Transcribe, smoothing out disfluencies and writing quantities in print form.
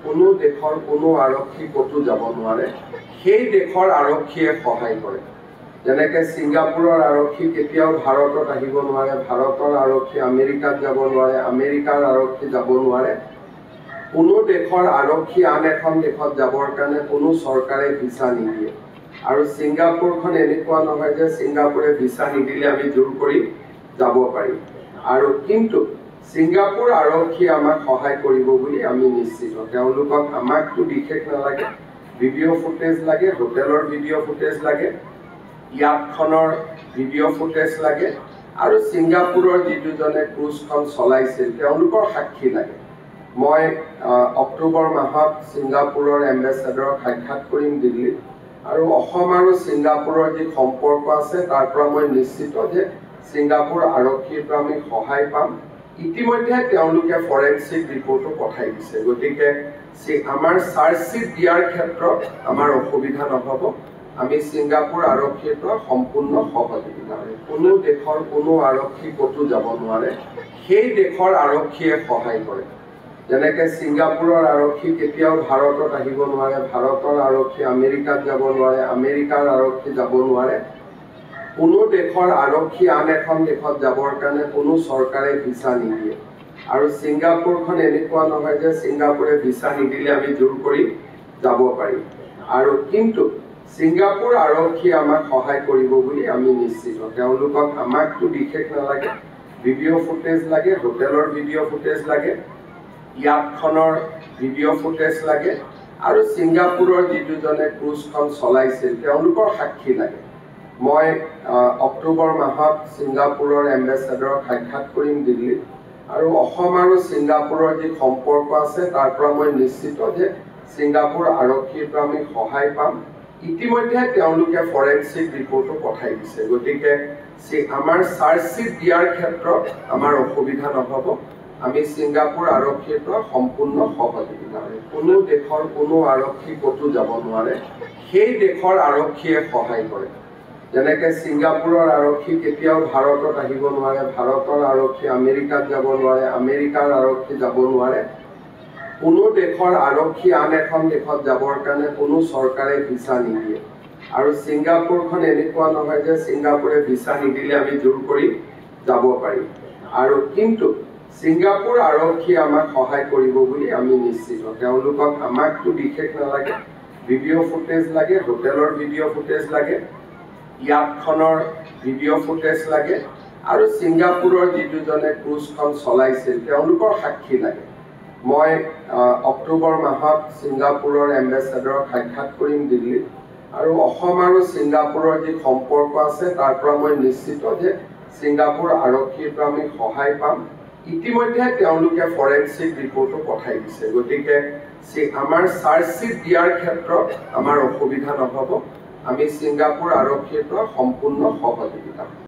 কোনো দেশৰ কোনো আৰক্ষী ক'তো যাব নোৱাৰে, সেই দেশৰ আৰক্ষীয়ে সহায় কৰে। যেনেকৈ ছিংগাপুৰৰ আৰক্ষী কেতিয়াও ভাৰতত আহিব নোৱাৰে, ভাৰতৰ আৰক্ষী আমেৰিকাত যাব নোৱাৰে, আমেৰিকাৰ আৰক্ষী যাব নোৱাৰে। কোনো দেশৰ আৰক্ষী আন এখন দেশত যাবৰ কাৰণে কোনো চৰকাৰে ভিছা নিদিয়ে। আৰু ছিংগাপুৰখন এনেকুৱা নহয় যে ছিংগাপুৰে ভিছা নিদিলে আমি জোৰ কৰি যাব পাৰিম। আৰু কিন্তু ছিংগাপুৰ আৰক্ষীয়ে আমাক সহায় কৰিব বুলি আমি নিশ্চিত। তেওঁলোকক আমাকতো বিশেষ নালাগে, ভিডিঅ' ফুটেজ লাগে, হোটেলৰ ভিডিঅ' ফুটেজ লাগে, ইয়াতখনৰ ভিডিঅ' ফুটেজ লাগে, আৰু ছিংগাপুৰৰ যি দুজনে ক্ৰুজখন চলাইছিল তেওঁলোকৰ সাক্ষী লাগে। মই অক্টোবৰ মাহত ছিংগাপুৰৰ এম্বেচাডৰক সাক্ষাৎ কৰিম দিল্লীত, আৰু অসম আৰু ছিংগাপুৰৰ যি সম্পৰ্ক আছে তাৰ পৰা মই নিশ্চিত যে ছিংগাপুৰ আৰক্ষীৰ পৰা আমি সহায় পাম। ইতিমধ্যে তেওঁলোকে ফৰেনচিক ৰিপৰ্টো পঠাই দিছে, গতিকে আমাৰ চাৰ্জশ্বিট দিয়াৰ ক্ষেত্ৰত আমাৰ অসুবিধা নহ'ব। আমি ছিংগাপুৰ আৰক্ষীৰ পৰা সম্পূৰ্ণ সহযোগিতা কৰিম। কোনো দেশৰ কোনো আৰক্ষী ক'তো যাব নোৱাৰে, সেই দেশৰ আৰক্ষীয়ে সহায় কৰে। যেনেকৈ ছিংগাপুৰৰ আৰক্ষী কেতিয়াও ভাৰতত আহিব নোৱাৰে, ভাৰতৰ আৰক্ষী আমেৰিকাত যাব নোৱাৰে, আমেৰিকাৰ আৰক্ষী যাব নোৱাৰে। কোনো দেশৰ আৰক্ষী আন এখন দেশত যাবৰ কাৰণে কোনো চৰকাৰে ভিছা নিদিয়ে। আৰু ছিংগাপুৰখন এনেকুৱা নহয় যে ছিংগাপুৰে ভিছা নিদিলে আমি জোৰ কৰি যাব পাৰিম। আৰু কিন্তু ছিংগাপুৰ আৰক্ষীয়ে আমাক সহায় কৰিব বুলি আমি নিশ্চিত। তেওঁলোকক আমাকতো বিশেষ নালাগে, ভিডিঅ' ফুটেজ লাগে, হোটেলৰ ভিডিঅ' ফুটেজ লাগে, ইয়াতখনৰ ভিডিঅ' ফুটেজ লাগে, আৰু ছিংগাপুৰৰ যি দুজনে ক্ৰুজখন চলাইছিল তেওঁলোকৰ সাক্ষী লাগে। মই অক্টোবৰ মাহত ছিংগাপুৰৰ এম্বেচাডৰক সাক্ষাৎ কৰিম দিল্লীত, আৰু অসম আৰু ছিংগাপুৰৰ যি সম্পৰ্ক আছে তাৰ পৰা মই নিশ্চিত যে ছিংগাপুৰ আৰক্ষীৰ পৰা আমি সহায় পাম। ইতিমধ্যে তেওঁলোকে ফৰেনচিক ৰিপৰ্টো পঠাই দিছে, গতিকে আমাৰ চাৰ্জশ্বিট দিয়াৰ ক্ষেত্ৰত আমাৰ অসুবিধা নহ'ব। আমি ছিংগাপুৰ আৰক্ষীৰ পৰা সম্পূৰ্ণ সহযোগিতা কৰিম। কোনো দেশৰ কোনো আৰক্ষী ক'তো যাব নোৱাৰে, সেই দেশৰ আৰক্ষীয়ে সহায় কৰে। যেনেকৈ ছিংগাপুৰৰ আৰক্ষী কেতিয়াও ভাৰতত আহিব নোৱাৰে, ভাৰতৰ আৰক্ষী আমেৰিকাত যাব নোৱাৰে, আমেৰিকাৰ আৰক্ষী যাব নোৱাৰে। কোনো দেশৰ আৰক্ষী আন এখন দেশত যাবৰ কাৰণে কোনো চৰকাৰে ভিছা নিদিয়ে। আৰু ছিংগাপুৰখন এনেকুৱা নহয় যে ছিংগাপুৰে ভিছা নিদিলে আমি জোৰ কৰি যাব পাৰিম। আৰু কিন্তু ছিংগাপুৰ আৰক্ষীয়ে আমাক সহায় কৰিব বুলি আমি নিশ্চিত। তেওঁলোকক আমাকতো বিশেষ নালাগে, ভিডিঅ' ফুটেজ লাগে, হোটেলৰ ভিডিঅ' ফুটেজ লাগে, ইয়াতখনৰ ভিডিঅ' ফুটেজ লাগে, আৰু ছিংগাপুৰৰ যি দুজনে ক্ৰুজখন চলাইছিল তেওঁলোকৰ সাক্ষী লাগে। মই অক্টোবৰ মাহত ছিংগাপুৰৰ এম্বেচাডৰক সাক্ষাৎ কৰিম দিল্লীত, আৰু অসম আৰু ছিংগাপুৰৰ যি সম্পৰ্ক আছে তাৰ পৰা মই নিশ্চিত যে ছিংগাপুৰ আৰক্ষীৰ পৰা আমি সহায় পাম। ইতিমধ্যে তেওঁলোকে ফৰেনচিক ৰিপৰ্টো পঠাই দিছে, গতিকে আমাৰ চাৰ্জশ্বিট দিয়াৰ ক্ষেত্ৰত আমাৰ অসুবিধা নহ'ব। আমি ছিংগাপুৰ আৰক্ষীৰ পৰা সম্পূৰ্ণ সহযোগিতা কৰিম।